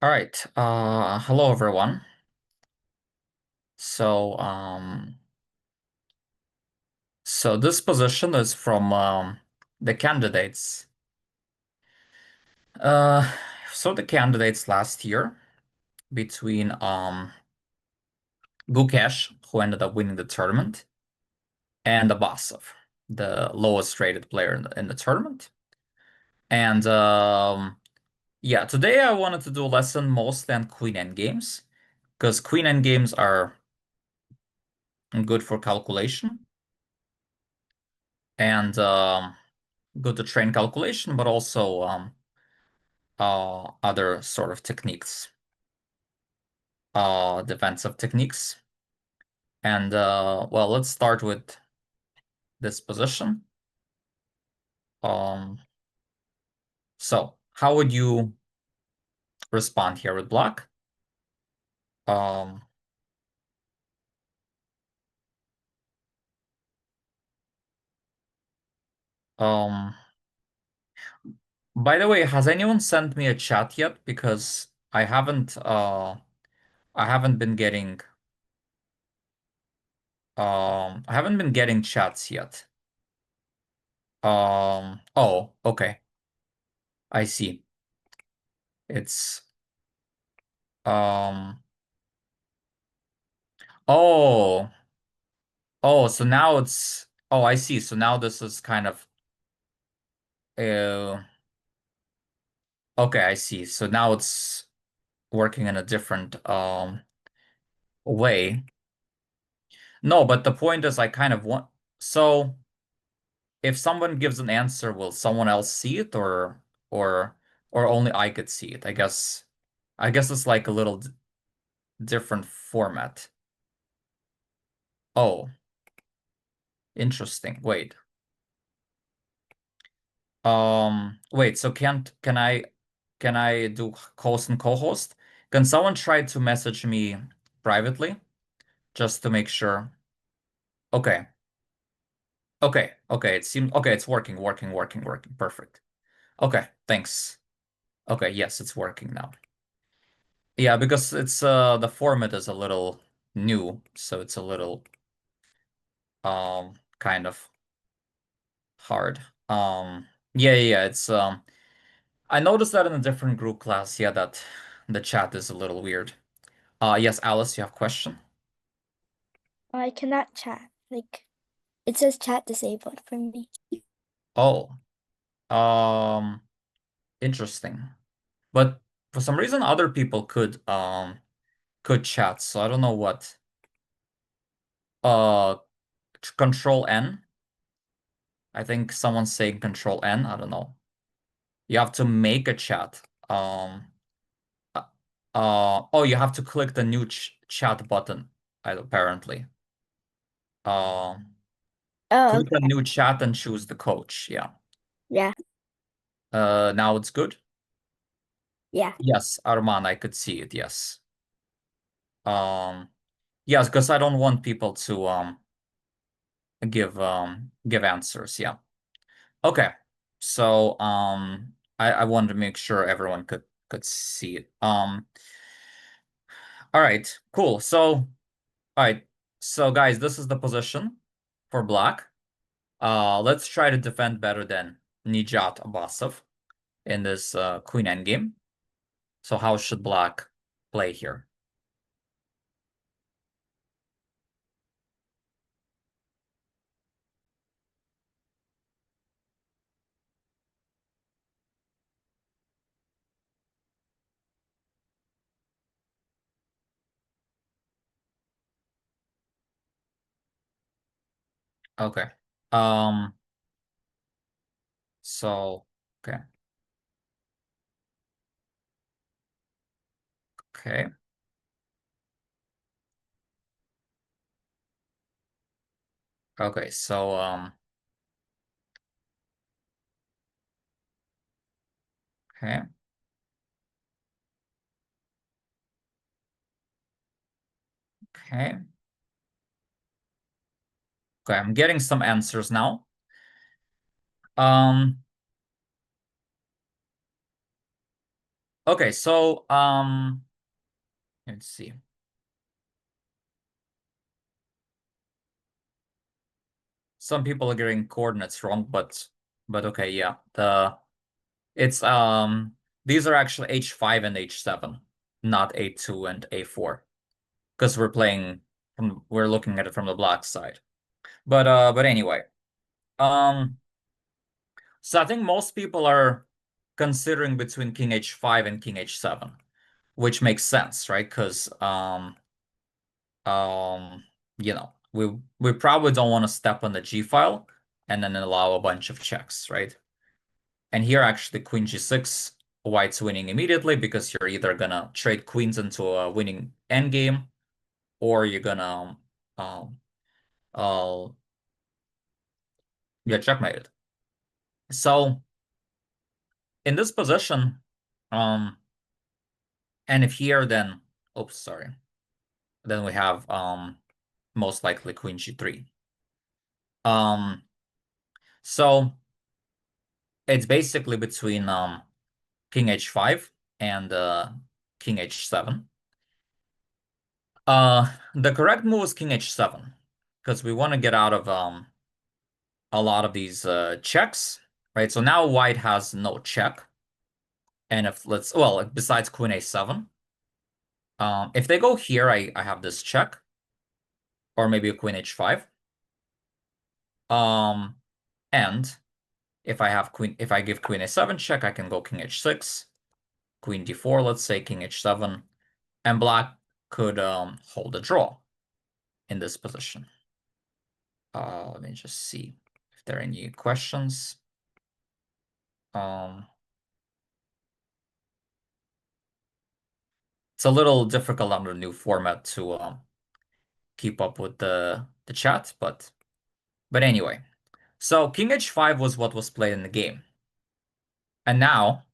All right. Hello everyone. So, so this position is from the candidates. Uh, so the candidates last year between Gukesh, who ended up winning the tournament, and Abasov, the lowest rated player in the tournament. And yeah, today I wanted to do a lesson mostly on Queen Endgames because Queen Endgames are good for calculation and good to train calculation, but also other sort of techniques, defensive techniques. And well, let's start with this position. Um, so how would you respond here with block? Um, um, by the way, has anyone sent me a chat yet? Because I haven't been getting I haven't been getting chats yet. Oh, okay. I see. It's um oh, oh, so now it's oh, I see. So now this is kind of uh okay, I see. So now it's working in a different way. No, but the point is I kind of want so if someone gives an answer, will someone else see it or or only I could see it? I guess it's like a little d different format. Oh, interesting. Wait. Wait, so can I do host and co-host? Can someone try to message me privately just to make sure? Okay. Okay. Okay. It seems okay, it's working. Perfect. Okay, thanks. Okay, yes, it's working now. Yeah, because it's the format is a little new, so it's a little kind of hard. Yeah, it's I noticed that in a different group class, yeah, that the chat is a little weird. Yes, Alice, you have a question? I cannot chat. Like, it says chat disabled for me. Oh, um, interesting. But for some reason, other people could chat, so I don't know what. Uh, Control N. I think someone's saying Control N. I don't know. You have to make a chat. Uh, oh, you have to click the new ch chat button, apparently. Um, Oh, Click the okay. new chat and choose the coach. Yeah. Yeah, Now it's good. yeah. Yes, Arman, I could see it. Yes. Um, yes, because I don't want people to give answers. Yeah. Okay. So I wanted to make sure everyone could see it. All right, cool. So all right. So guys, this is the position for black. Let's try to defend better than Nijat Abbasov in this queen endgame. So how should black play here? Okay. Um, so okay. Okay. Okay, so okay. Okay. Okay, I'm getting some answers now. Um Okay, so let's see. Some people are getting coordinates wrong, but okay, yeah. It's these are actually H5 and H7, not A2 and A4. Because we're looking at it from the black side. But anyway. Um so I think most people are considering between King H5 and King H7, which makes sense, right? Because um we probably don't want to step on the G file and then allow a bunch of checks, right? And here actually Queen G6, white's winning immediately because you're either gonna trade queens into a winning endgame or you're gonna um uh get checkmated. So in this position, um and if here then oops, sorry. Then we have most likely Queen G3. Um so it's basically between King H5 and King H7. The correct move is King H7 because we want to get out of a lot of these checks, right? So now white has no check, and if let's well besides Queen A7, if they go here, I have this check, or maybe a Queen H5, um, and if I give Queen A7 check, I can go King H6, Queen D4, let's say King H7, and black could hold a draw in this position. Let me just see if there are any questions. Um, it's a little difficult under the new format to keep up with the chat, but anyway. So King H5 was what was played in the game. And now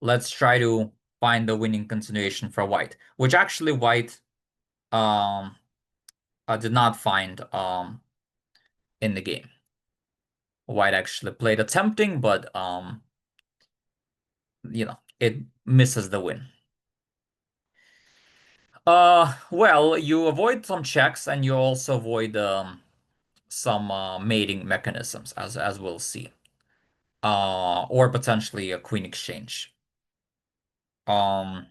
let's try to find the winning continuation for white, which actually white um did not find in the game. White actually played attempting, but it misses the win. Well, you avoid some checks and you also avoid some mating mechanisms, as we'll see. Or potentially a queen exchange. Um,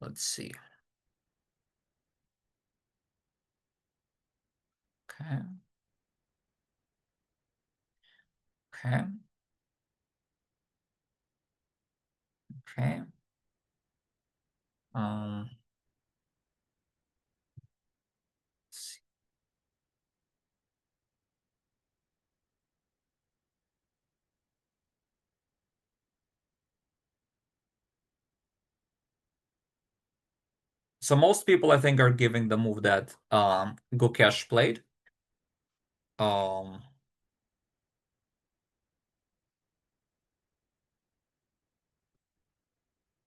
let's see. Okay, okay, okay. Um, let's see. So most people, I think, are giving the move that Gukesh played. Um,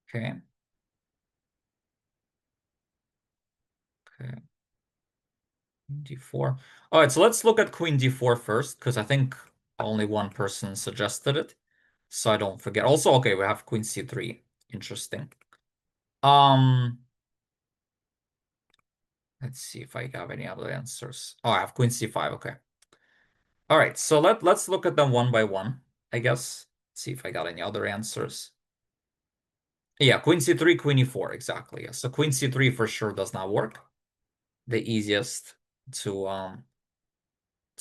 okay, okay. D4. All right, so let's look at Queen D4 first, because I think only one person suggested it, so I don't forget. Also, okay, we have Queen C3. Interesting. Um, let's see if I have any other answers. Oh, I have Queen C5. Okay. All right, so let's look at them one by one, I guess. See if I got any other answers. Yeah, Queen C3, Queen E4, exactly. Yeah. So Queen C3 for sure does not work. The easiest to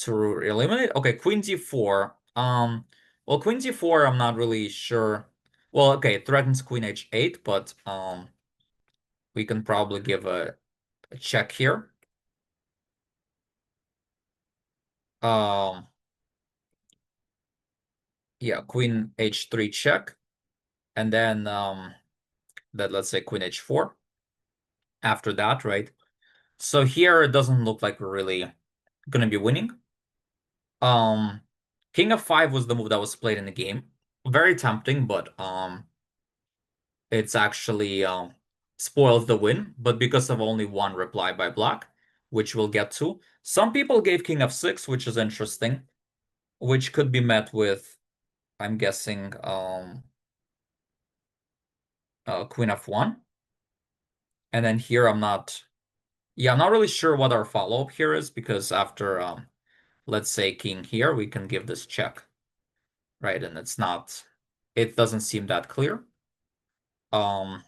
eliminate. Okay, Queen D4. Well, Queen D4, I'm not really sure. Well, okay, it threatens Queen H8, but we can probably give a check here. Um, yeah, Queen H3 check, and then let's say Queen H4 after that, right? So here it doesn't look like we're really gonna be winning. Um, King of 5 was the move that was played in the game. Very tempting, but it's actually spoils the win. But because of only one reply by black, which we'll get to, some people gave King of 6, which is interesting, which could be met with, I'm guessing, queen f1. And then here I'm not really sure what our follow-up here is because after let's say king here, we can give this check, right? And it doesn't seem that clear. Um,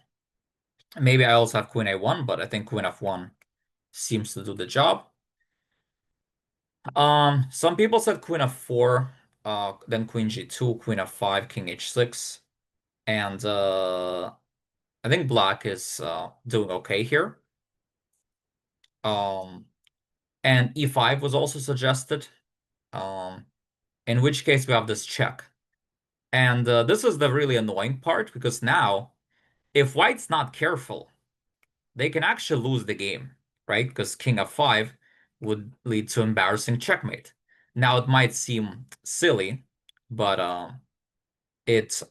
maybe I also have queen a1, but I think queen f1 seems to do the job. Some people said queen f4, then queen g2, queen f5, king h6, and I think black is doing okay here. Um, and e5 was also suggested. Um, in which case we have this check. And this is the really annoying part because now, if white's not careful, they can actually lose the game, right? Because king f5 would lead to embarrassing checkmate. Now it might seem silly, but it's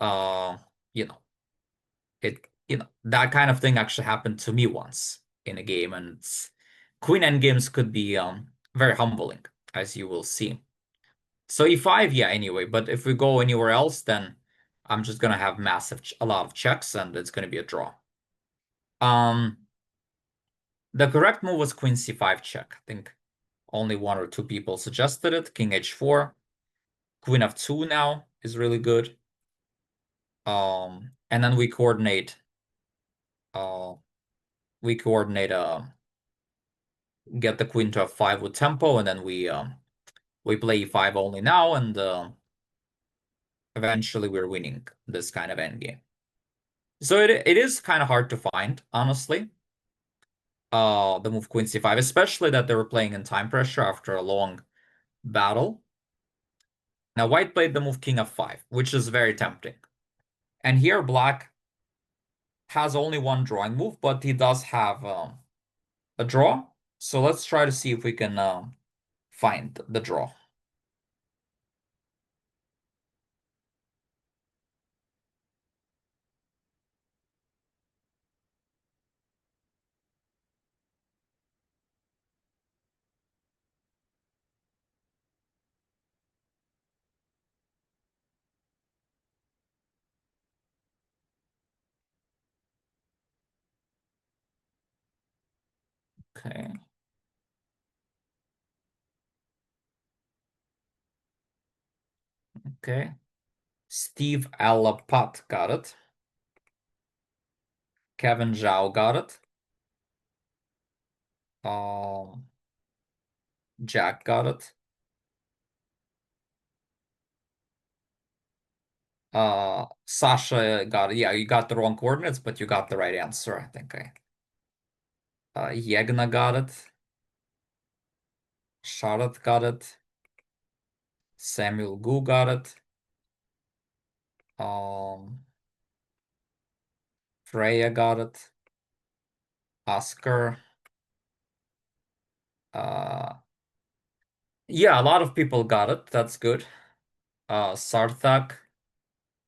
you know that kind of thing actually happened to me once in a game, and queen endgames could be very humbling, as you will see. So e5, yeah, anyway, but if we go anywhere else, then I'm just gonna have a lot of checks, and it's gonna be a draw. Um, the correct move was queen c5 check. I think only one or two people suggested it. King h4, queen f2 now is really good. And then uh we coordinate get the queen to f5 with tempo, and then we play e5 only now, and eventually we're winning this kind of endgame. So it is kind of hard to find, honestly. The move queen c5, especially that they were playing in time pressure after a long battle. Now white played the move king f5, which is very tempting. And here black has only one drawing move, but he does have a draw. So let's try to see if we can find the draw. Okay. Okay. Steve Alapat got it. Kevin Zhao got it. Um, Jack got it. Sasha got it. Yeah, you got the wrong coordinates, but you got the right answer. I think Yegna got it. Charlotte got it. Samuel Gu got it. Um, Freya got it. Oscar. Uh, yeah, a lot of people got it. That's good. Sarthak,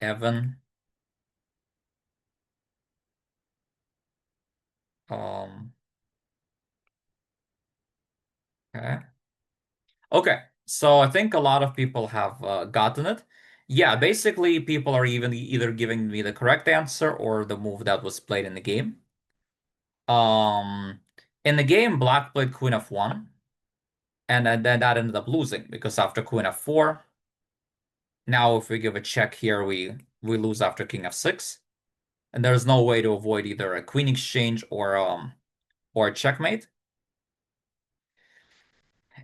Evan. Um, okay. Okay. So I think a lot of people have gotten it. Yeah, basically people are even either giving me the correct answer or the move that was played in the game. Um, in the game, black played queen f1, and then that ended up losing because after queen f4, now if we give a check here, we lose after king f6, and there's no way to avoid either a queen exchange or a checkmate.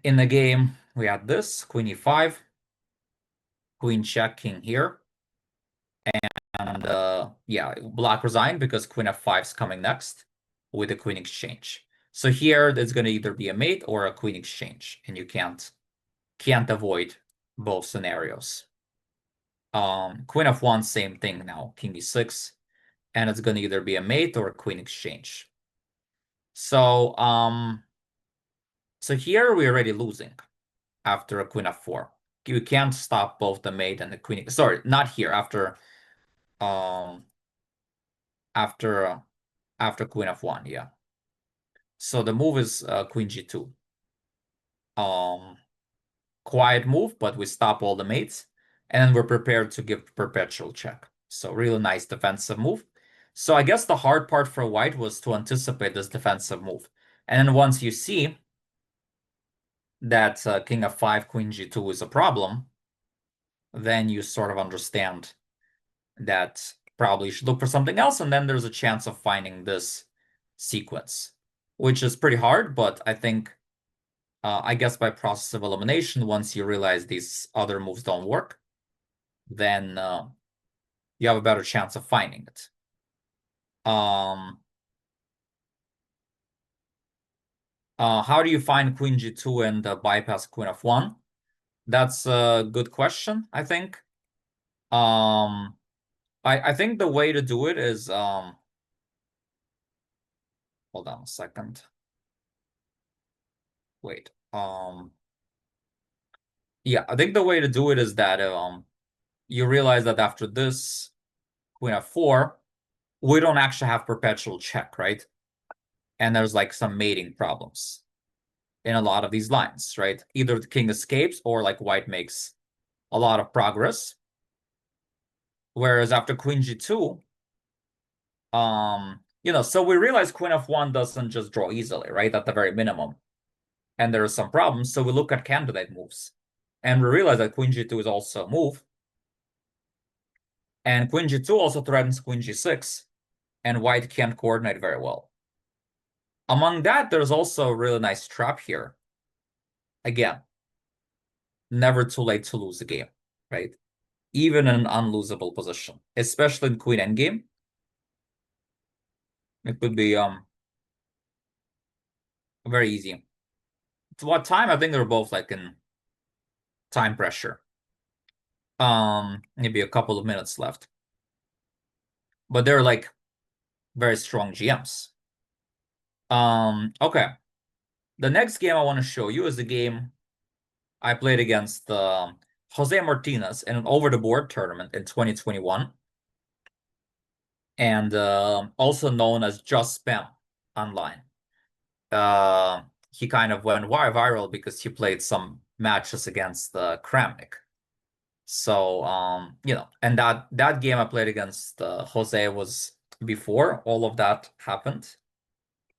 In the game, we had this queen e5, queen check, king here, and yeah, black resigned because queen f5 is coming next with a queen exchange. So here, there's going to either be a mate or a queen exchange, and you can't avoid both scenarios. Queen f1, same thing now, king e6, and it's going to either be a mate or a queen exchange. So so here we're already losing after a queen f4. You can't stop both the mate and the queen. Sorry, not here. Um after uh, after queen f1, yeah. So the move is queen g2. Um, quiet move, but we stop all the mates, and we're prepared to give perpetual check. So really nice defensive move. So I guess the hard part for white was to anticipate this defensive move. And then once you see that king f5, queen g2 is a problem, then you sort of understand that probably you should look for something else, and then there's a chance of finding this sequence, which is pretty hard, but I think, I guess by process of elimination, once you realize these other moves don't work, then you have a better chance of finding it. How do you find queen g2 and bypass queen f1? That's a good question, I think. I think the way to do it is hold on a second. Wait. Yeah, I think the way to do it is that you realize that after this queen f4, we don't actually have perpetual check, right? And there's like some mating problems in a lot of these lines, right? Either the king escapes or like white makes a lot of progress. Whereas after queen g2, so we realize queen f1 doesn't just draw easily, right? At the very minimum. And there are some problems, so we look at candidate moves. And we realize that queen g2 is also a move. And queen g2 also threatens queen g6, and white can't coordinate very well. Among that, there's also a really nice trap here. Again, never too late to lose a game, right? Even in an unlosable position, especially in queen endgame. It could be very easy. To what time? I think they're both like in time pressure. Maybe a couple of minutes left. But they're like very strong GMs. Okay. The next game I want to show you is a game I played against Jose Martinez in an over-the-board tournament in 2021, and also known as Just Spam online. He kind of went viral because he played some matches against Kramnik. So, and that game I played against Jose was before all of that happened.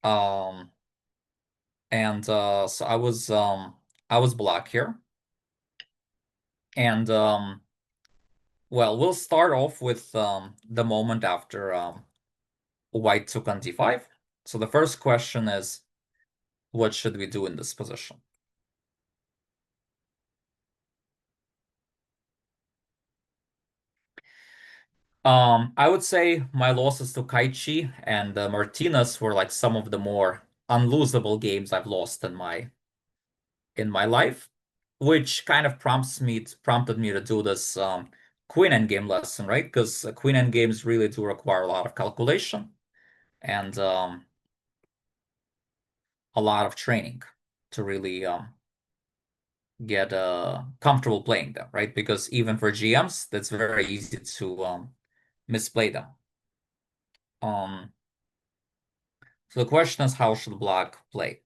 Um, and so I was black here. And well, we'll start off with the moment after white took on d5. So the first question is, what should we do in this position? I would say my losses to Kaichi and Martinez were like some of the more unlosable games I've lost in my life, which kind of prompted me to do this queen endgame lesson, right? Because queen endgames really do require a lot of calculation and a lot of training to really get comfortable playing them, right? Because even for GMs, that's very easy to misplay them. Um, so the question is, how should black play?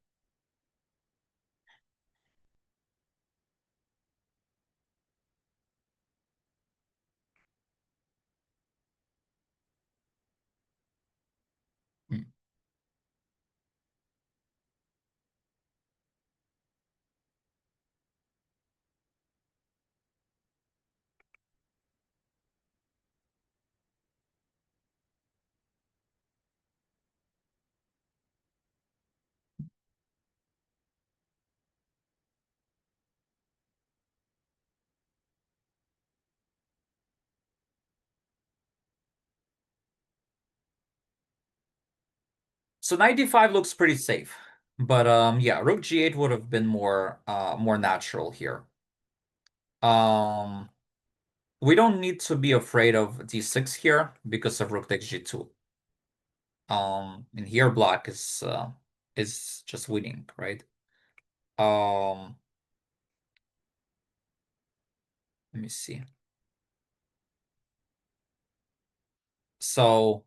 Hmm. So knight d5 looks pretty safe, but yeah, rook g8 would have been more natural here. Um, we don't need to be afraid of d6 here because of rook takes g2. And here black is just winning, right? Um, let me see. So,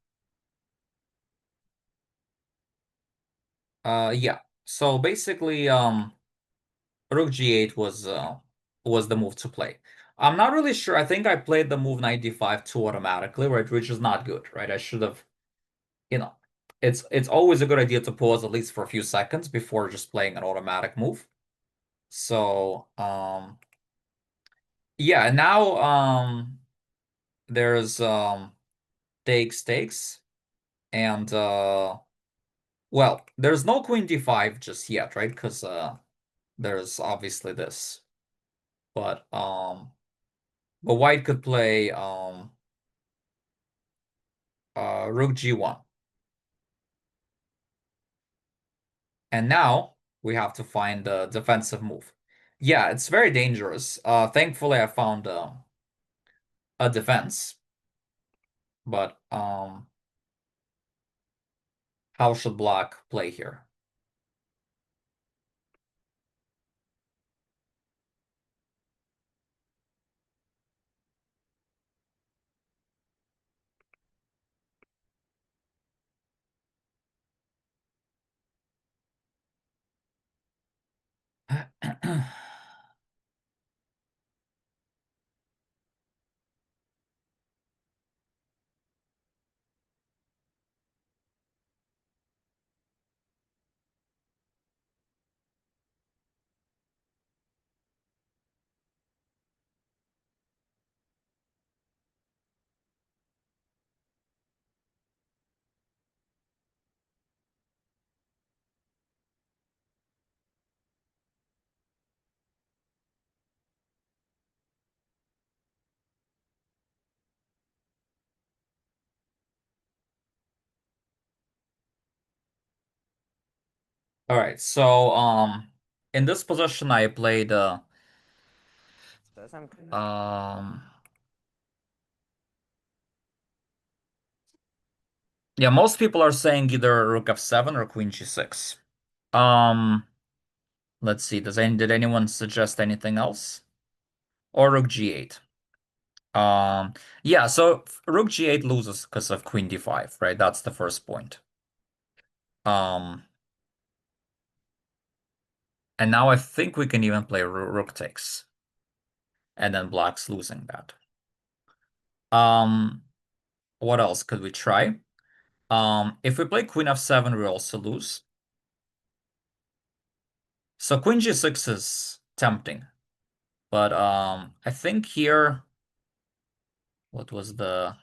yeah. So basically, rook g8 was the move to play. I'm not really sure. I think I played the move knight d5 too automatically, right? Which is not good, right? I should have you know, it's always a good idea to pause at least for a few seconds before just playing an automatic move. So, yeah, now there's takes and well, there's no queen d5 just yet, right? Because there's obviously this. But white could play rook g1. And now we have to find a defensive move. Yeah, it's very dangerous. Thankfully I found a defense, but how should black play here? All right, so in this position I played um yeah, most people are saying either rook f7 or queen g6. Um let's see, did anyone suggest anything else? Or rook g8. Um yeah, so rook g8 loses because of queen d5, right? That's the first point. Um and now I think we can even play rook takes. And then black's losing that. Um what else could we try? If we play queen f7, we also lose. So queen g6 is tempting, but I think here, what was the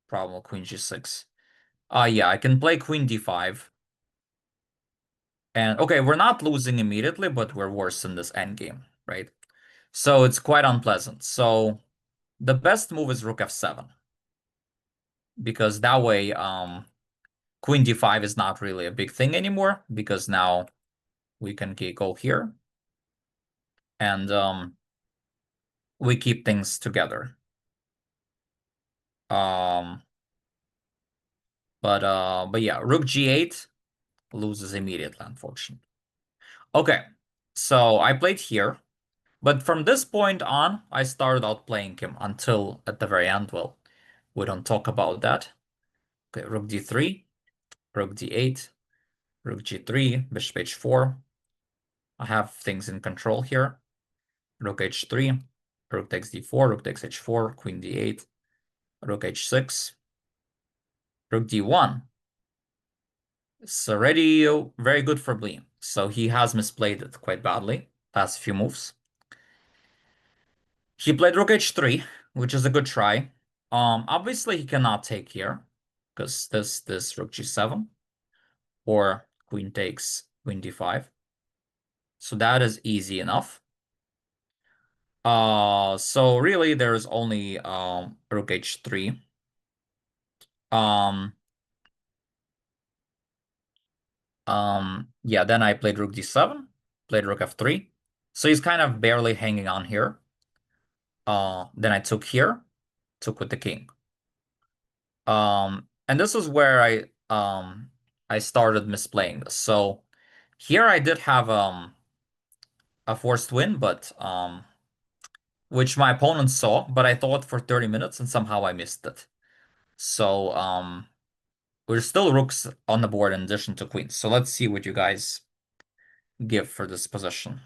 problem with queen g6? Yeah, I can play queen d5, and okay, we're not losing immediately, but we're worse in this endgame, right? So it's quite unpleasant. So the best move is rook f7 because that way, queen d5 is not really a big thing anymore because now we can go here and we keep things together. Um, but yeah, rook g8 loses immediately, unfortunately. Okay, so I played here, but from this point on, I started out playing him until at the very end. Well, we don't talk about that. Okay, rook d3, rook d8, rook g3, bishop h4. I have things in control here. Rook h3, rook takes d4, rook takes h4, queen d8, rook h6, rook d1. It's already very good for Blee. So he has misplayed it quite badly last few moves. He played rook h3, which is a good try. Obviously he cannot take here because this rook g7 or queen takes queen d5. So that is easy enough. So really there's only rook h3. Um yeah, then I played rook d7, played rook f3. So he's kind of barely hanging on here. Then I took here, took with the king. And this is where I started misplaying this. So here I did have a forced win, but which my opponent saw, but I thought for 30 minutes and somehow I missed it. So we're still rooks on the board in addition to queens. So let's see what you guys give for this position.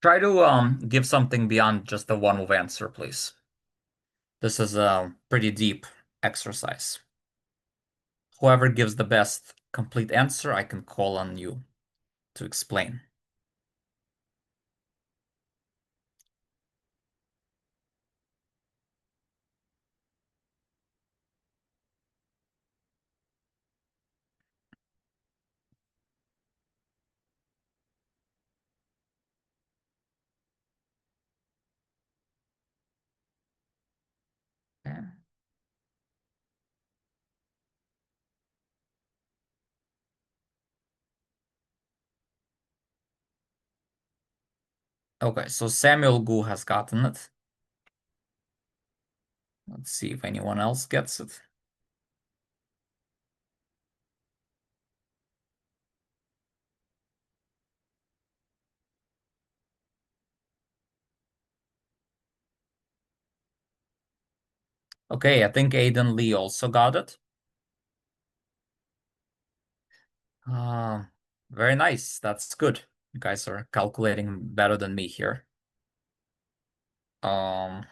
Try to give something beyond just the one move answer, please. This is a pretty deep exercise. Whoever gives the best complete answer, I can call on you to explain. Okay. Okay, so Samuel Gu has gotten it. Let's see if anyone else gets it. Okay, I think Aiden Lee also got it. Uh, very nice. That's good. You guys are calculating better than me here. Um,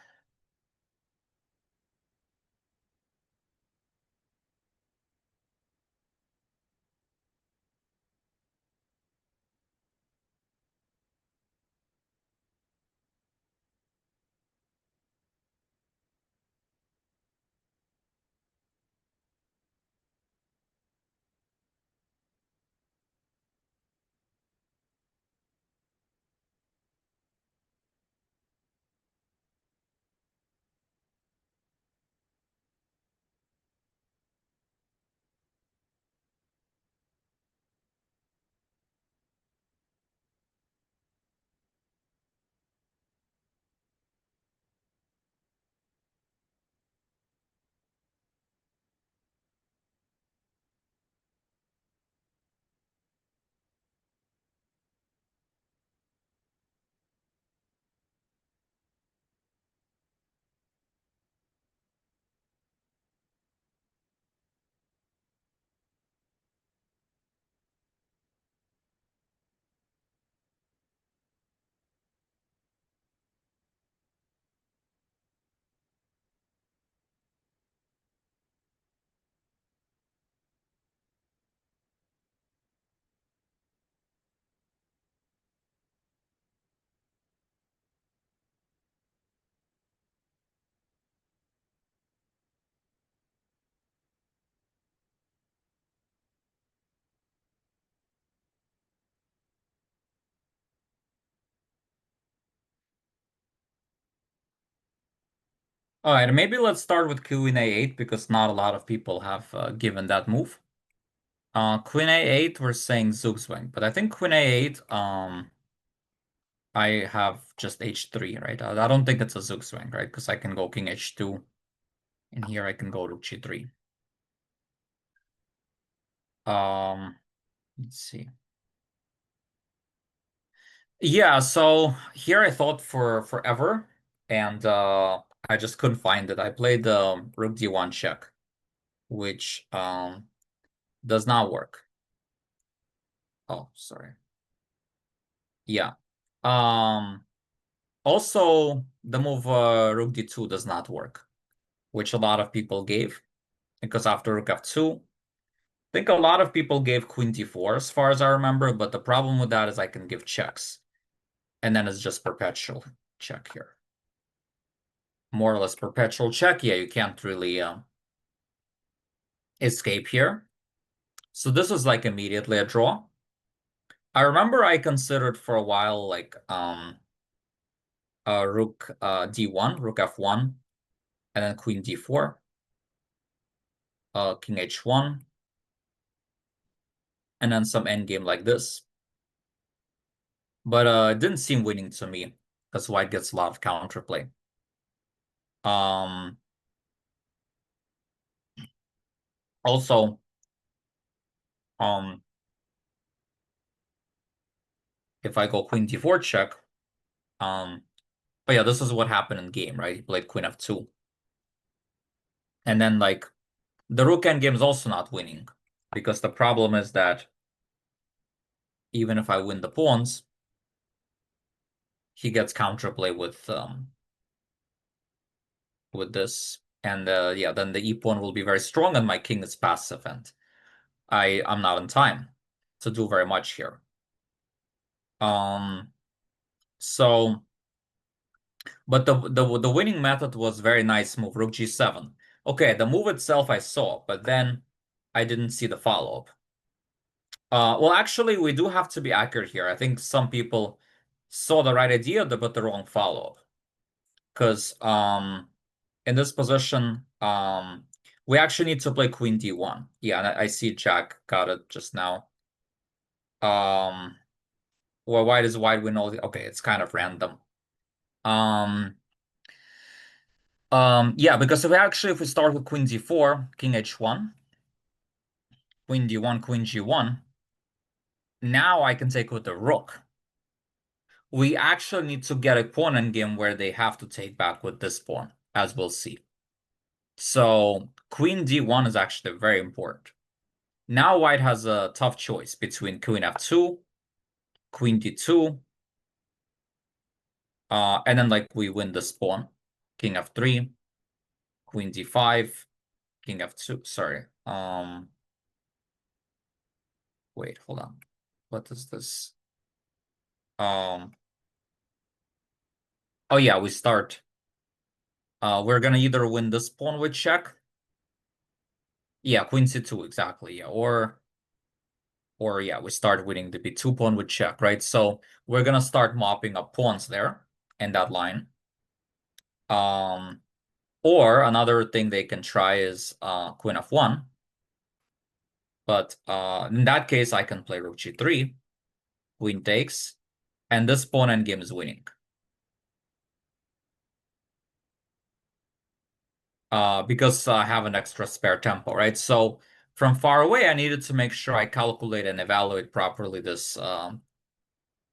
all right, maybe let's start with Queen A8 because not a lot of people have given that move. Queen A8, we're saying Zugzwang, but I think Queen A8, I have just H3, right? I don't think it's a Zugzwang, right? Because I can go King H2, and here I can go Rook G3. Let's see. Yeah, so here I thought for forever, and I just couldn't find it. I played the Rook D1 check, which does not work. Oh, sorry. Yeah. Um, Also, the move Rook D2 does not work, which a lot of people gave, because after Rook F2, I think a lot of people gave Queen D4 as far as I remember, but the problem with that is I can give checks, and then it's just perpetual check here. More or less perpetual check. Yeah, you can't really escape here. So this was like immediately a draw. I remember I considered for a while like Rook D1, Rook F1, and then Queen D4, King H1, and then some endgame like this. But it didn't seem winning to me because white gets a lot of counterplay. Um Also um if I go Queen D4 check, but yeah, this is what happened in game, right? He played Queen F2. And then like the Rook endgame is also not winning because the problem is that even if I win the pawns, he gets counterplay with this. And yeah, then the e pawn will be very strong, and my king is passive, and I'm not in time to do very much here. Um, so, but the winning method was very nice move, rook g7. Okay, the move itself I saw, but then I didn't see the follow-up. Well, actually, we do have to be accurate here. I think some people saw the right idea, but the wrong follow-up. Because in this position, we actually need to play queen d1. Yeah, and I see Jack got it just now. Um, well, white is wide, we know. Okay, it's kind of random. Um, yeah, because if we start with queen d4, king h1, queen d1, queen g1, now I can take with the rook. We actually need to get a pawn endgame where they have to take back with this pawn, as we'll see. So queen d1 is actually very important. Now white has a tough choice between queen f2, queen d2, and then like we win this pawn, king f3, queen d5, king f2. Sorry. Wait, hold on. What is this? Um, oh yeah, we start. We're gonna either win this pawn with check. Yeah, queen c2, exactly. Yeah, or yeah, we start winning the b2 pawn with check, right? So we're gonna start mopping up pawns there in that line. Um, or another thing they can try is queen f1. But in that case, I can play rook g3, queen takes, and this pawn endgame is winning. Because I have an extra spare tempo, right? So from far away, I needed to make sure I calculate and evaluate properly this pawn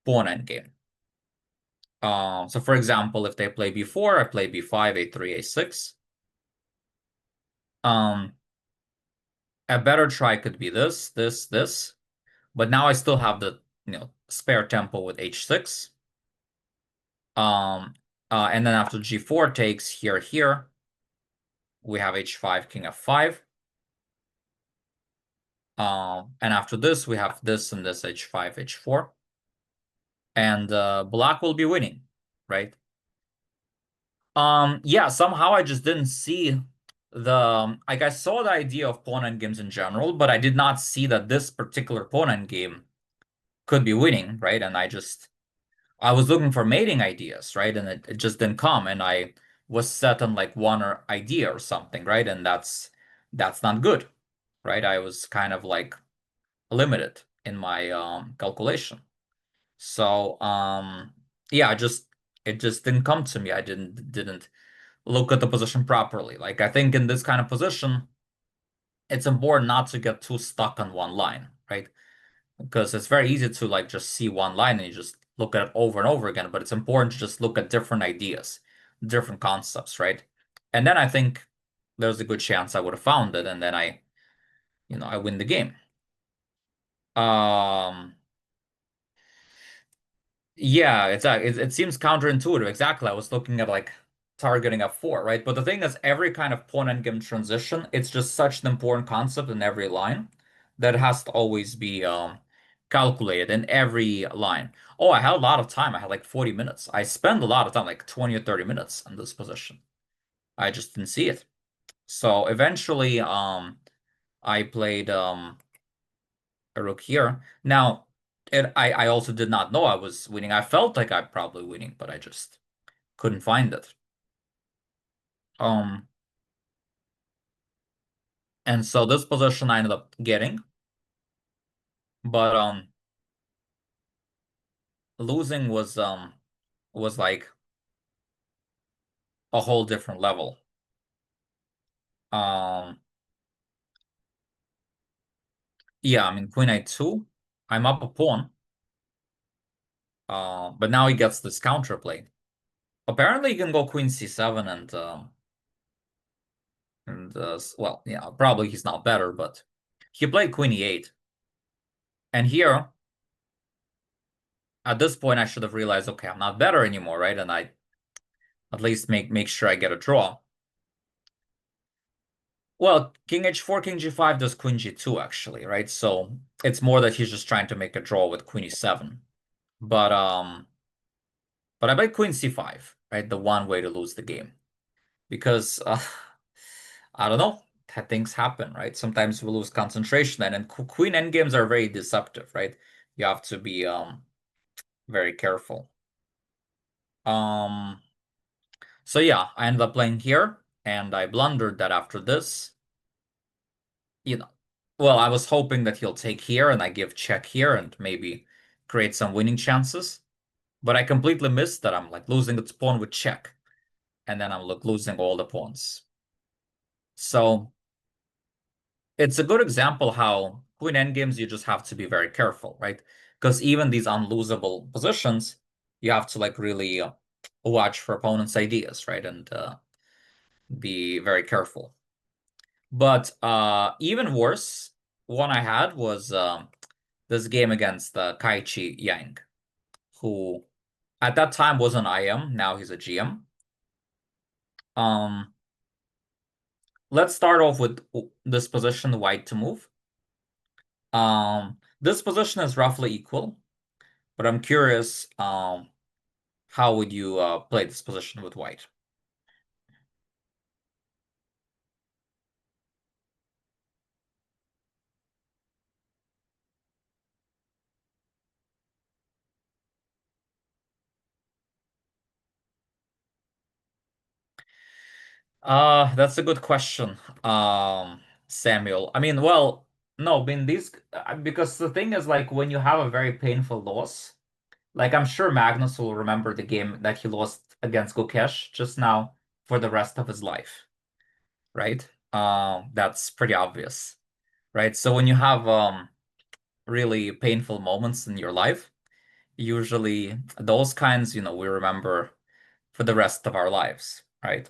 endgame. So for example, if they play b4, I play b5, a3, a6. Um, a better try could be this, this, but now I still have the spare tempo with h6. And then after g4 takes here, we have h5, king f5. And after this, we have this and this h5, h4. And black will be winning, right? Yeah, somehow I just didn't see like I saw the idea of pawn endgames in general, but I did not see that this particular pawn endgame could be winning, right? And I was looking for mating ideas, right? And it just didn't come, and I was set on like one or idea or something, right? And that's not good, right? I was kind of like limited in my calculation. So yeah, it just didn't come to me. I didn't look at the position properly. Like I think in this kind of position, it's important not to get too stuck on one line, right? Because it's very easy to like just see one line and you just look at it over and over again, but it's important to just look at different ideas, different concepts, right? And then I think there's a good chance I would have found it, and then I win the game. Um, Yeah, it seems counterintuitive. Exactly. I was looking at like targeting f4, right? But the thing is, every kind of pawn endgame transition, it's just such an important concept in every line that has to always be calculated in every line. Oh, I had a lot of time. I had like 40 minutes. I spent a lot of time, like 20 or 30 minutes in this position. I just didn't see it. So eventually, I played a rook here. Now, I also did not know I was winning. I felt like I'm probably winning, but I just couldn't find it. Um, and so this position I ended up getting, but losing was like a whole different level. Um, yeah, I mean Queen A2, I'm up a pawn. But now he gets this counterplay. Apparently, he can go Queen C7 and well, yeah, probably he's not better, but he played Queen E8, and here at this point I should have realized, okay, I'm not better anymore, right? And I at least make sure I get a draw. Well, King H4, King G5 does Queen G2 actually, right? So it's more that he's just trying to make a draw with Queen E7. But I bet Queen C5, right? The one way to lose the game. Because I don't know, things happen, right? Sometimes we lose concentration, and then Queen endgames are very deceptive, right? You have to be very careful. Um so yeah, I ended up playing here, and I blundered that after this. You know, well, I was hoping that he'll take here and I give check here and maybe create some winning chances. But I completely missed that I'm like losing its pawn with check. And then I'm like losing all the pawns. So it's a good example how queen endgames you just have to be very careful, right? Because even these unlosable positions, you have to like really watch for opponents' ideas, right? And be very careful. But even worse, one I had was this game against Kaichi Yang, who at that time was an IM, now he's a GM. Um, let's start off with this position, white to move. This position is roughly equal, but I'm curious, how would you play this position with white? That's a good question, Samuel. I mean, well, no, I mean these because the thing is like when you have a very painful loss. Like I'm sure Magnus will remember the game that he lost against Gukesh just now for the rest of his life, right? That's pretty obvious, right? So when you have really painful moments in your life, usually those kinds, we remember for the rest of our lives, right?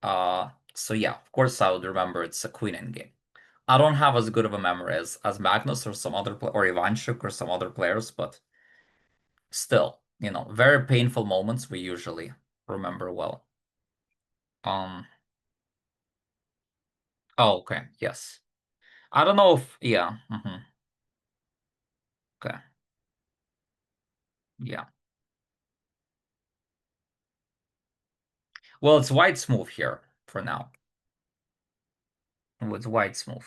So yeah, of course I would remember it's a Queen Endgame. I don't have as good of a memory as Magnus or some other or Ivanchuk or some other players, but still, very painful moments we usually remember well. Um, oh, okay, yes. I don't know if, yeah, okay, yeah. Well, it's white smooth here for now. It's white smooth.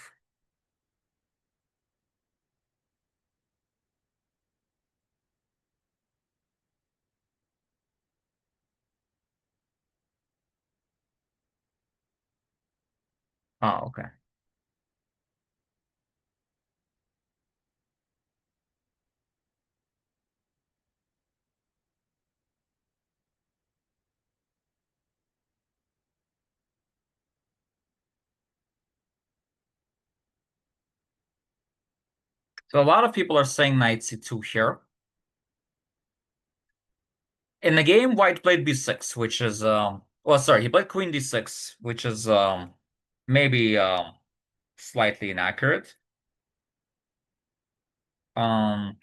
Oh, okay. So a lot of people are saying knight c2 here. In the game, white played b6, which is well, sorry, he played queen d6, which is maybe slightly inaccurate. Um,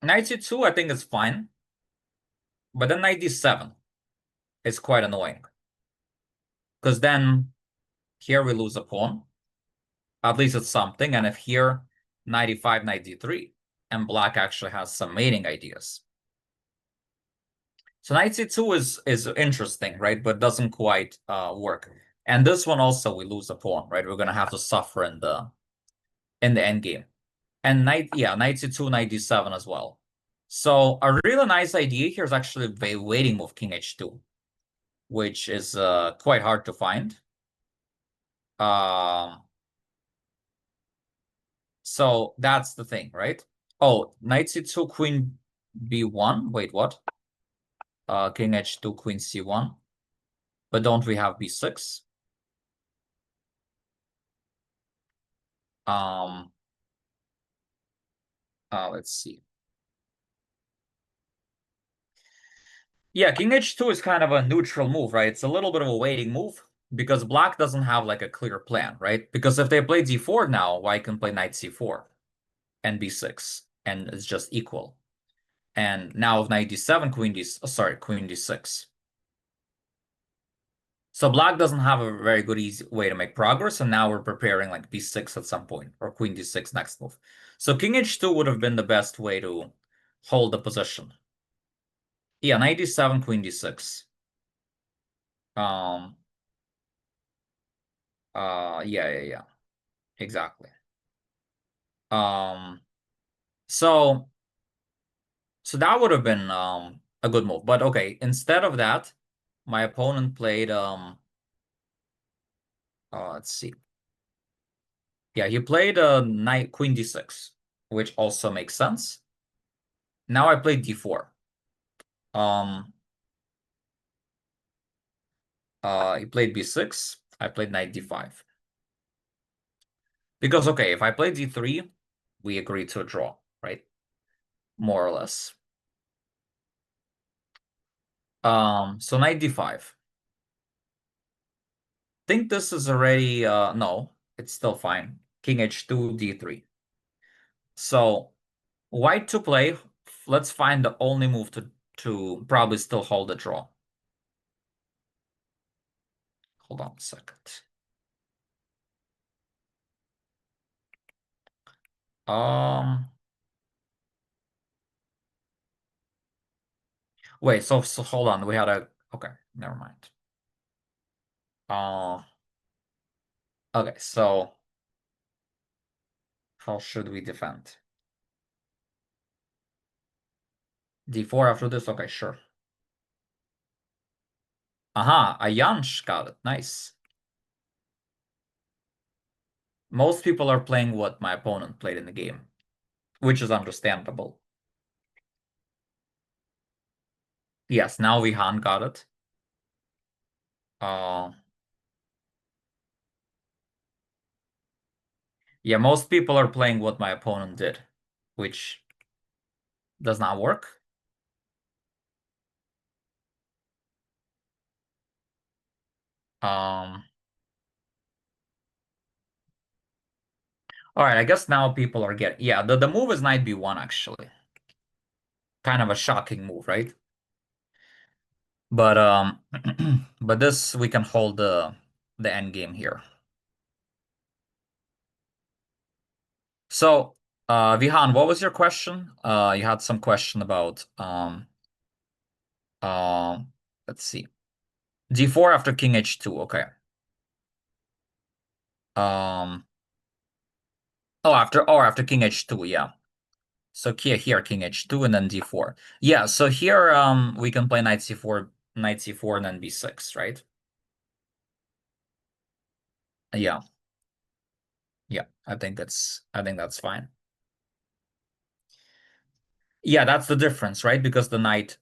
knight c2, I think is fine, but then knight d7 is quite annoying because then here we lose a pawn. At least it's something. And if here, 95, knight d3, and black actually has some mating ideas. So knight c2 is interesting, right? But doesn't quite work. And this one also we lose a pawn, right? We're gonna have to suffer in the end game. And knight c2, knight d7 as well. So a really nice idea here is actually waiting move king h2, which is quite hard to find. Um, so that's the thing, right? Oh, knight c2, queen b1. Wait, what? King h2, queen c1. But don't we have b6? Um, let's see. Yeah, king h2 is kind of a neutral move, right? It's a little bit of a waiting move because black doesn't have like a clear plan, right? Because if they play d4 now, white can play knight c4 and b6. and it's just equal. And now knight d7, queen d6. So black doesn't have a very good easy way to make progress, and now we're preparing like b6 at some point, or queen d6 next move. So king h2 would have been the best way to hold the position. Yeah, knight d7, queen d6. Um, yeah. Exactly. Um, so so that would have been a good move. But okay, instead of that, my opponent played let's see. Yeah, he played knight queen d6, which also makes sense. Now I played d4. Um he played b6, I played knight d5. Because okay, if I play d3, we agree to a draw, right? More or less. So knight d5. Think this is already no, it's still fine. King h2, d3. So white to play. Let's find the only move to probably still hold the draw. Hold on a second. Um, wait, so hold on. We had a okay, never mind. Uh, okay, so how should we defend? D4 after this? Okay, sure. Aha, a Jansch got it. Nice. Most people are playing what my opponent played in the game, which is understandable. Yes, now Vihan got it. Uh, yeah, most people are playing what my opponent did, which does not work. Um, all right, I guess now people are getting, yeah, the move is knight b1 actually. Kind of a shocking move, right? But but this we can hold the end game here. So, Vihan, what was your question? You had some question about um let's see. D4 after king h2. Okay. Um after king h2, yeah. So here king h2 and then d4. Yeah, so here we can play knight c4 and then b6, right? Yeah. Yeah, I think that's fine. Yeah, that's the difference, right? Because the knight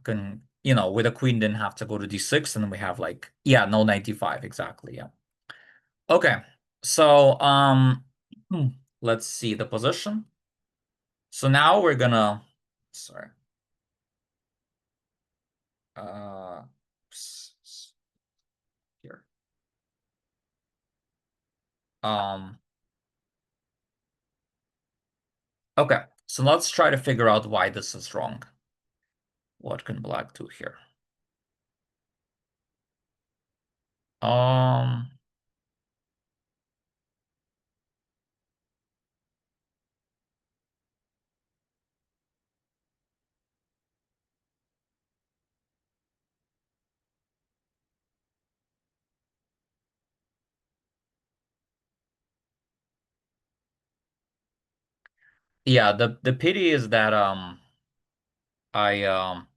can, with a queen didn't have to go to d6, and then we have like, yeah, no knight d5, exactly. Yeah. Okay. So, hmm, let's see the position. So now we're gonna, sorry. Uh, here. Um, okay. So let's try to figure out why this is wrong. What can black do here? Um, yeah, the pity is that I um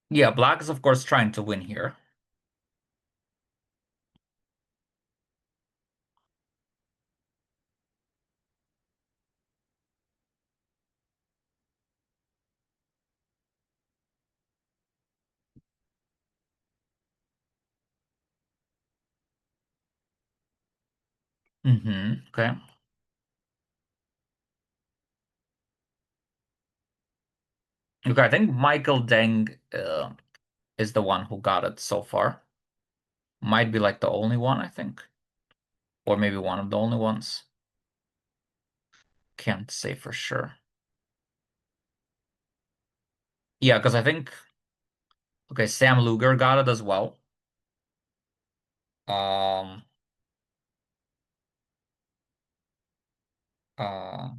yeah, black is of course trying to win here. Okay. Okay, I think Michael Deng is the one who got it so far. Might be like the only one, I think. Or maybe one of the only ones. Can't say for sure. Yeah, because I think okay, Sam Luger got it as well. Um uh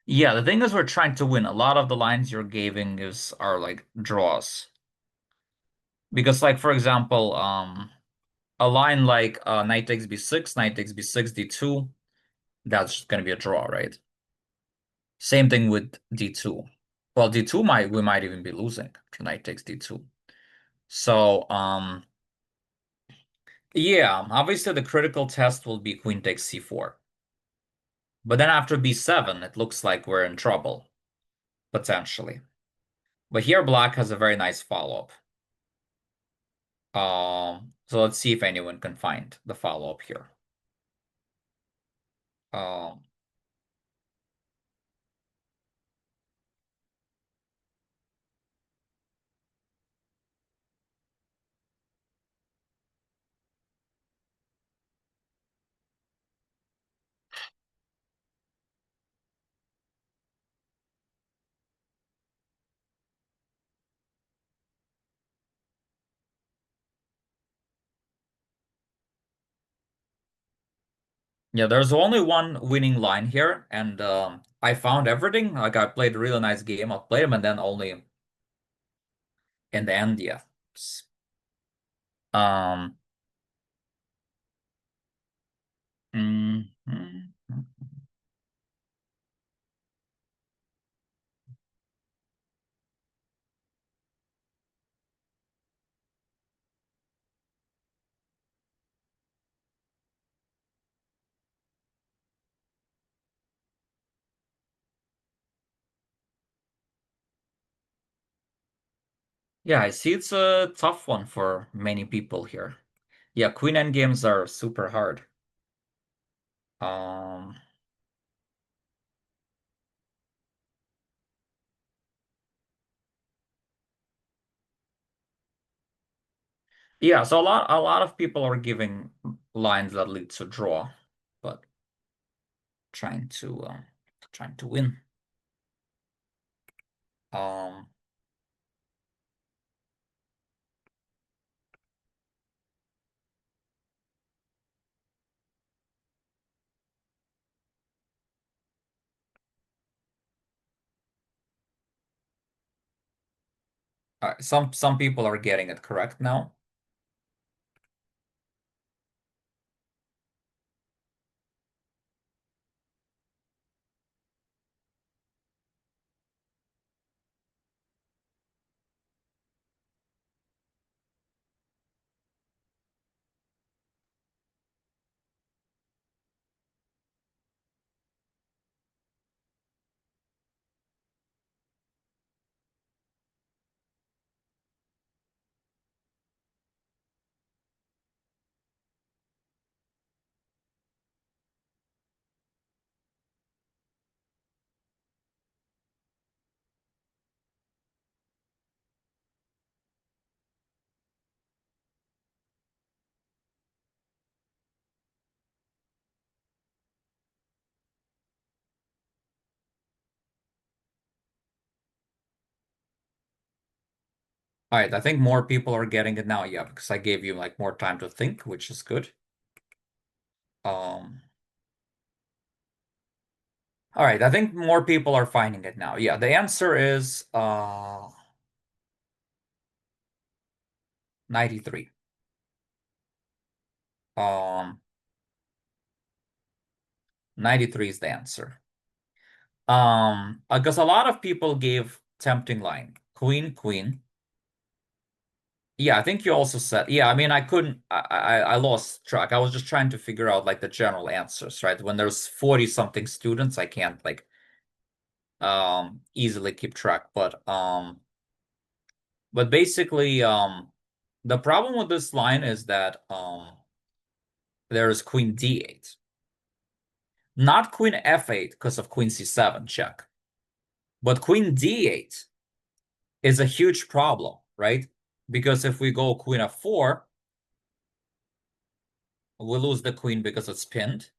yeah, the thing is we're trying to win. A lot of the lines you're giving is are like draws. Because like for example, a line like knight takes b6, knight takes b6, d2, that's gonna be a draw, right? Same thing with d2. Well, d2 might we might even be losing if knight takes d2. So yeah, obviously the critical test will be queen takes c4. But then after b7, it looks like we're in trouble, potentially. But here black has a very nice follow-up. So let's see if anyone can find the follow-up here. Um, yeah, there's only one winning line here, and I found everything. Like I played a really nice game. I played them, and then only in the end, yeah. Um, mhm. Yeah, I see it's a tough one for many people here. Yeah, queen end games are super hard. Um, yeah, so a lot of people are giving lines that lead to draw, but trying to trying to win. Um, some people are getting it correct now. All right, I think more people are getting it now, yeah, because I gave you like more time to think, which is good. Um, all right, I think more people are finding it now. Yeah, the answer is 93. Um, 93 is the answer. Because a lot of people gave tempting line. Queen, queen. Yeah, I think you also said, yeah, I mean, I couldn't, I lost track. I was just trying to figure out like the general answers, right? When there's 40 something students, I can't like easily keep track. But basically the problem with this line is that there's queen d8. Not queen f8 because of queen c7 check. But queen d8 is a huge problem, right? Because if we go queen f4, we lose the queen because it's pinned.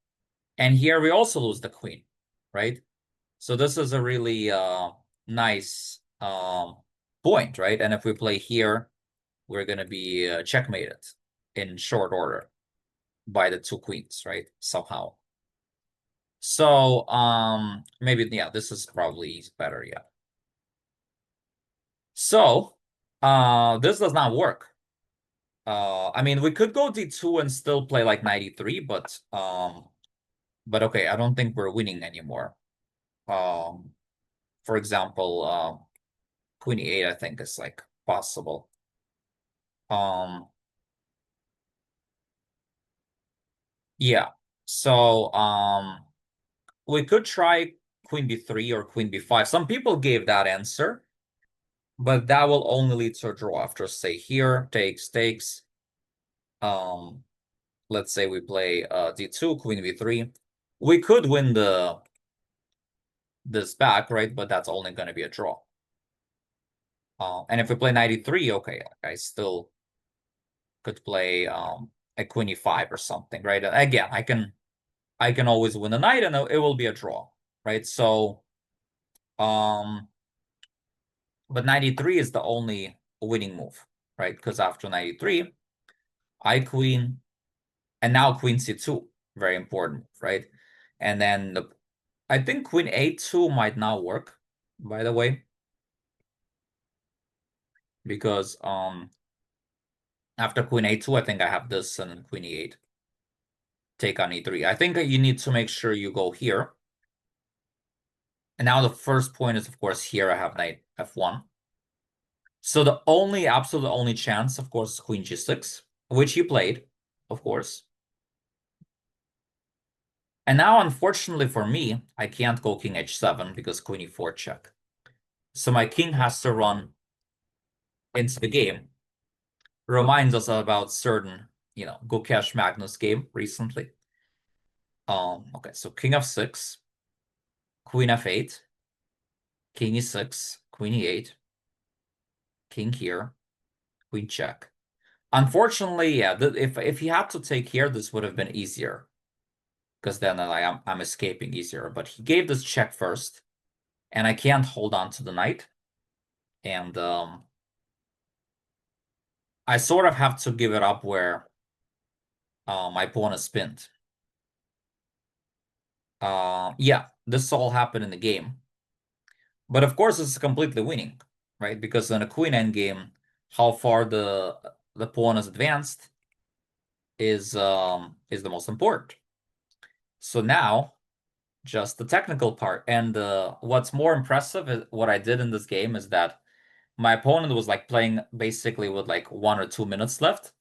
And here we also lose the queen, right? So this is a really nice point, right? And if we play here, we're going to be checkmated in short order by the two queens, right? Somehow. So maybe, yeah, this is probably better, yeah. So this does not work. I mean, we could go d2 and still play like knight e3, but okay, I don't think we're winning anymore. For example, queen e8, I think is like possible. Yeah. So we could try queen b3 or queen b5. Some people gave that answer, but that will only lead to a draw after, say, here, takes. Um, let's say we play d2, queen b3. We could win this back, right? But that's only going to be a draw. And if we play knight e3, okay, I still could play a queen e5 or something, right? Again, I can always win the knight and it will be a draw, right? So, but knight e3 is the only winning move, right? Because after knight e3, I queen, and now queen c2, very important, right? And then I think queen a2 might not work, by the way, because after queen a2, I think I have this and then queen e8, take on e3. I think you need to make sure you go here. And now the first point is, of course, here I have knight f1. So the only, absolute only chance, of course, is queen g6, which he played, of course. And now, unfortunately for me, I can't go king h7 because queen e4 check. So my king has to run into the game. Reminds us about certain, Gukesh Magnus game recently. Okay, so king f6, queen f8, king e6, queen e8, king here, queen check. Unfortunately, yeah, if he had to take here, this would have been easier because then I'm escaping easier. But he gave this check first, and I can't hold on to the knight, and I sort of have to give it up where my pawn is pinned. Yeah, this all happened in the game, but of course it's completely winning, right? Because in a queen endgame, how far the pawn is advanced is the most important. So now, just the technical part. And what's more impressive is what I did in this game is that my opponent was like playing basically with like 1 or 2 minutes left,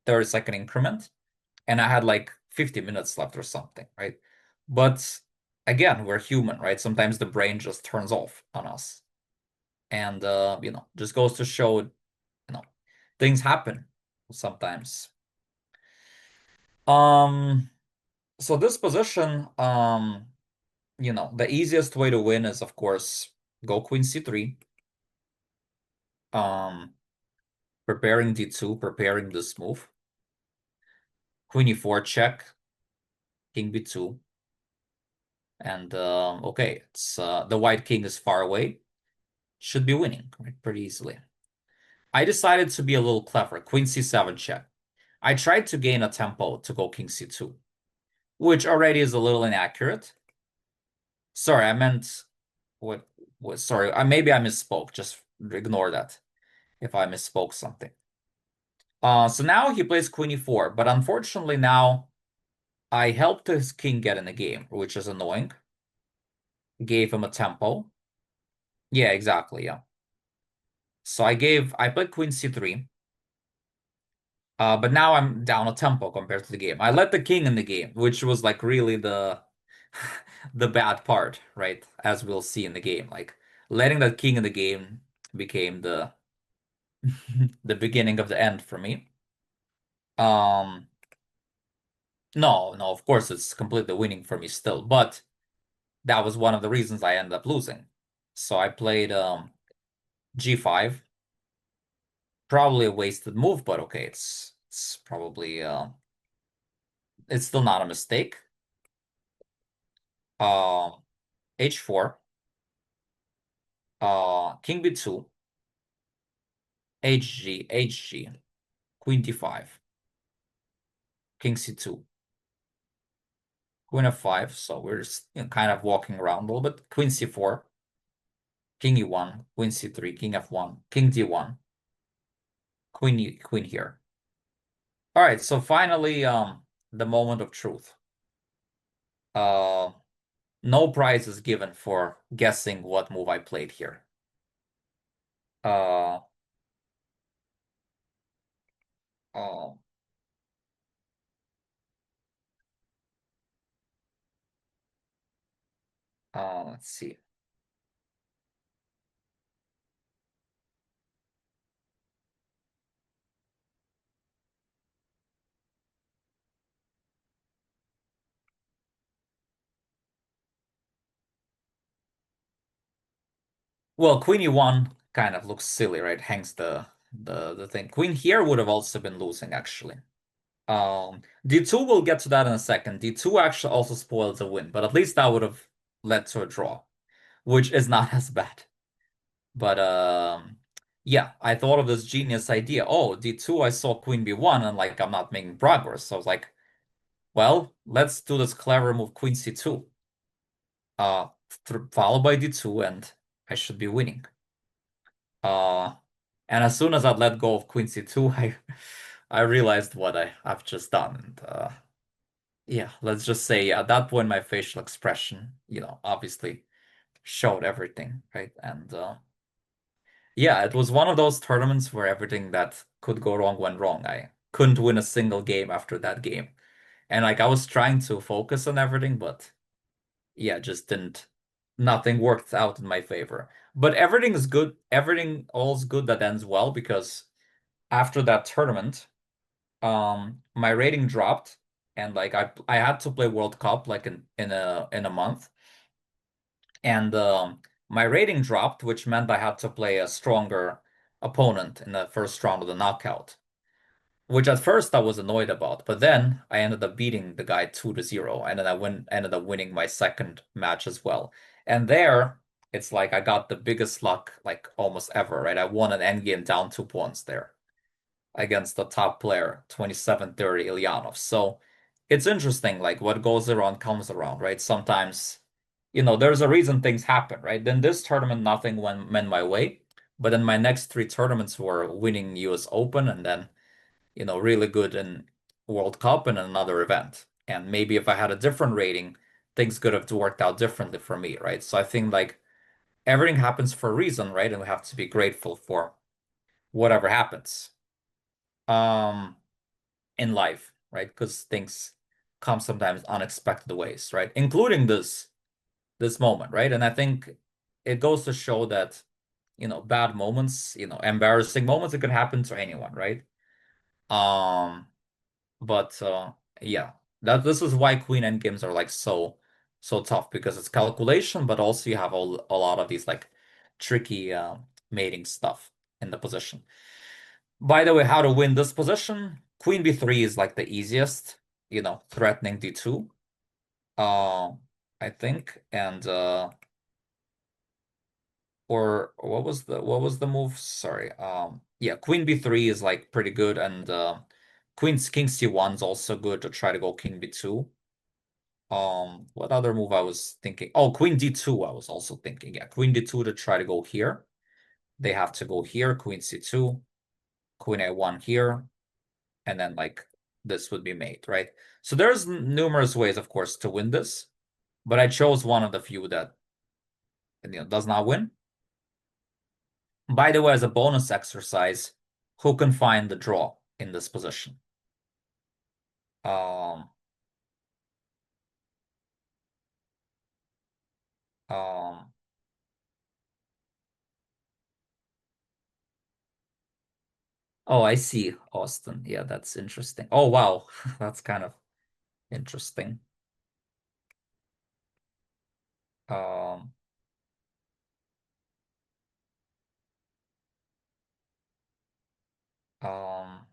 30-second increment, and I had like 50 minutes left or something, right? But again, we're human, right? Sometimes the brain just turns off on us. And just goes to show, things happen sometimes. Um, so this position, the easiest way to win is, of course, go queen c3. Preparing d2, preparing this move. Queen e4 check, king b2. And okay, it's the white king is far away. Should be winning, right? Pretty easily. I decided to be a little clever. Queen c7 check. I tried to gain a tempo to go king c2, which already is a little inaccurate. Sorry, I meant what sorry, maybe I misspoke. Just ignore that if I misspoke something. So now he plays queen e4, but unfortunately now I helped his king get in the game, which is annoying. Gave him a tempo. Yeah, exactly, yeah. So I played queen c3. But now I'm down a tempo compared to the game. I let the king in the game, which was like really the the bad part, right? As we'll see in the game. Like letting the king in the game became the the beginning of the end for me. Um No, no, of course it's completely winning for me still, but that was one of the reasons I ended up losing. So I played G5, probably a wasted move, but okay, it's probably it's still not a mistake. Um, H4, King B2, HG, Queen D5, King C2, Queen F5. So we're just, kind of walking around a little bit. Queen C4, King E1, Queen C3, King F1, King D1, Queen here. All right, so finally, the moment of truth. Uh, no prize is given for guessing what move I played here. Uh, uh, let's see. Well, Queen E1 kind of looks silly, right? Hangs the thing. Queen here would have also been losing, actually. D2, we'll get to that in a second. D2 actually also spoils a win, but at least that would have led to a draw, which is not as bad. But yeah, I thought of this genius idea. Oh, D2, I saw Queen B1 and like I'm not making progress. So I was like, well, let's do this clever move, Queen C2. Followed by D2, and I should be winning. Uh and as soon as I let go of Queen C2, I realized what I've just done. And yeah, let's just say at that point my facial expression, obviously showed everything, right? And yeah, it was one of those tournaments where everything that could go wrong went wrong. I couldn't win a single game after that game. And like I was trying to focus on everything, but yeah, just didn't nothing worked out in my favor. But everything is good. Everything all's good that ends well because after that tournament, my rating dropped and like I had to play World Cup like in a month. And my rating dropped, which meant I had to play a stronger opponent in the first round of the knockout, which at first I was annoyed about. But then I ended up beating the guy 2-0, and then ended up winning my second match as well. And there, it's like I got the biggest luck like almost ever, right? I won an endgame down 2 points there against the top player, 27-30 Ilyanov. So it's interesting, like what goes around comes around, right? Sometimes, there's a reason things happen, right? Then this tournament, nothing went my way. But then my next three tournaments were winning US Open and then, really good in World Cup and another event. And maybe if I had a different rating, things could have worked out differently for me, right? So I think like everything happens for a reason, right? And we have to be grateful for whatever happens. Um, in life, right? Because things come sometimes unexpected ways, right? Including this moment, right? And I think it goes to show that, bad moments, embarrassing moments, it could happen to anyone, right? Um, but yeah, that this is why Queen Endgames are like so tough because it's calculation, but also you have a lot of these like tricky mating stuff in the position. By the way, how to win this position? Queen B3 is like the easiest, threatening D2. Uh, I think. And or what was the move? Sorry. Yeah, Queen B3 is like pretty good, and King C1 is also good to try to go King B2. What other move I was thinking? Oh, Queen D2 I was also thinking. Yeah, Queen D2 to try to go here. They have to go here, Queen C2, Queen A1 here, and then like this would be mate, right? So there's numerous ways, of course, to win this, but I chose one of the few that does not win. By the way, as a bonus exercise, who can find the draw in this position? Um, um, oh, I see, Austin. Yeah, that's interesting. Oh, wow. That's kind of Interesting. Um, um,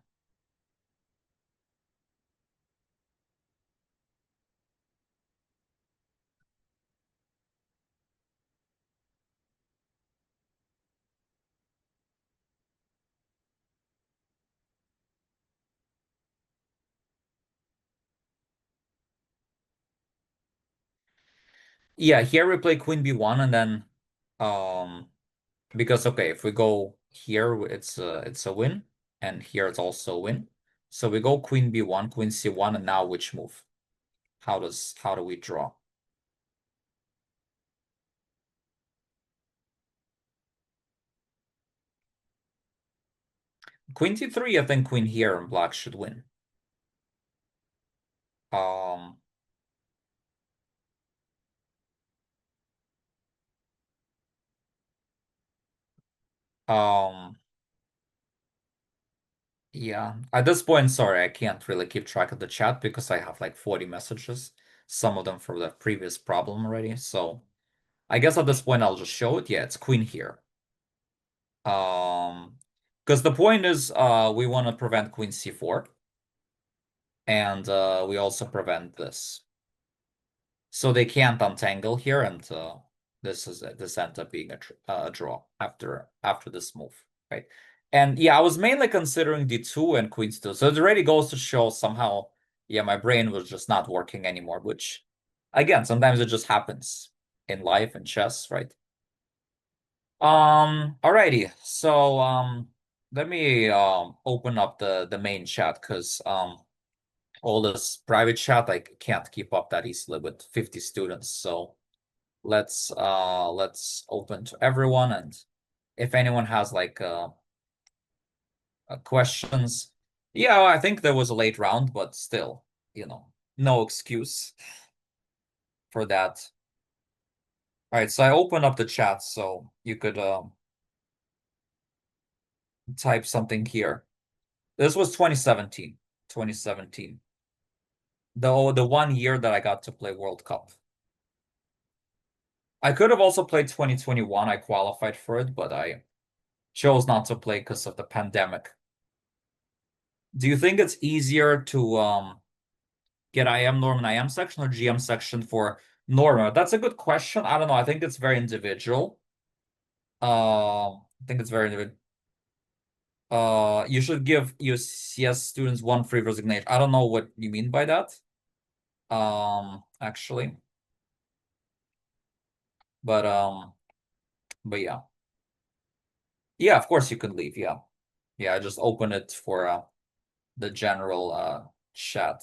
yeah, here we play Queen B1 and then um because okay, if we go here it's a win and here it's also a win. So we go Queen B1, Queen C1, and now which move? How do we draw? Queen T3, I think Queen here and black should win. Um um yeah. At this point, sorry, I can't really keep track of the chat because I have like 40 messages, some of them from the previous problem already. So I guess at this point I'll just show it. Yeah, it's Queen here. Because the point is we want to prevent Queen C4 and we also prevent this. So they can't untangle here, and this ends up being a draw after this move, right? And yeah, I was mainly considering D2 and Queen 2. So it already goes to show somehow, yeah, my brain was just not working anymore, which again, sometimes it just happens in life and chess, right? Alrighty. So let me open up the main chat because all this private chat I can't keep up that easily with 50 students. So let's open to everyone, and if anyone has like questions. Yeah, I think there was a late round, but still, no excuse for that. All right, so I opened up the chat so you could type something here. This was 2017. 2017. The 1 year that I got to play World Cup. I could have also played 2021. I qualified for it, but I chose not to play because of the pandemic. Do you think it's easier to get IM Norm and IM section or GM section for Norma? That's a good question. I don't know. I think it's very individual. I think it's very individual. You should give UCS students one free resignation. I don't know what you mean by that. Actually, but but yeah, yeah. Of course you can leave. Yeah, yeah. I just open it for the general chat.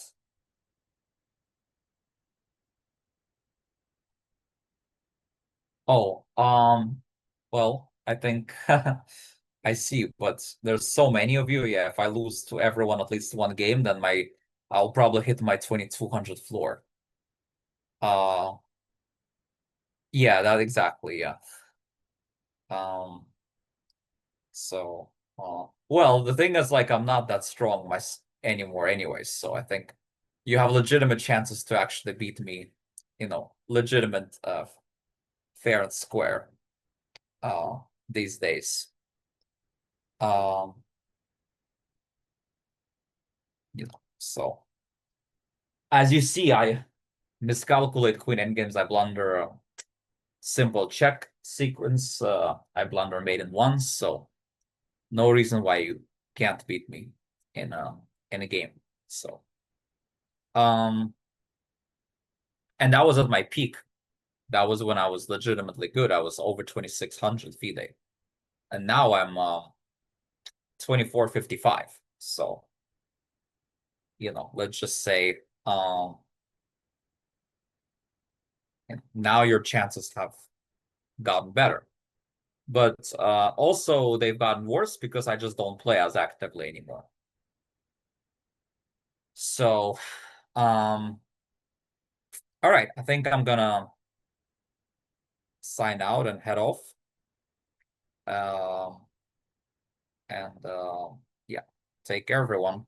Oh, well, I think I see, but there's so many of you. Yeah, if I lose to everyone at least one game, then I'll probably hit my 2200 floor. Uh, yeah, that exactly. Yeah. Um, so, well, the thing is, like, I'm not that strong anymore, anyways. So I think you have legitimate chances to actually beat me. Legitimate, fair and square. Uh, these days. Um, so. As you see, I miscalculate queen endgames. I blunder a simple check sequence. I blunder maiden once, so no reason why you can't beat me in a game. So, um, and that was at my peak. That was when I was legitimately good. I was over 2600 FIDE, and now I'm 2455. So, let's just say now your chances have gotten better. But also they've gotten worse because I just don't play as actively anymore. So, um, all right, I think I'm gonna sign out and head off. Um, and yeah, take care, everyone.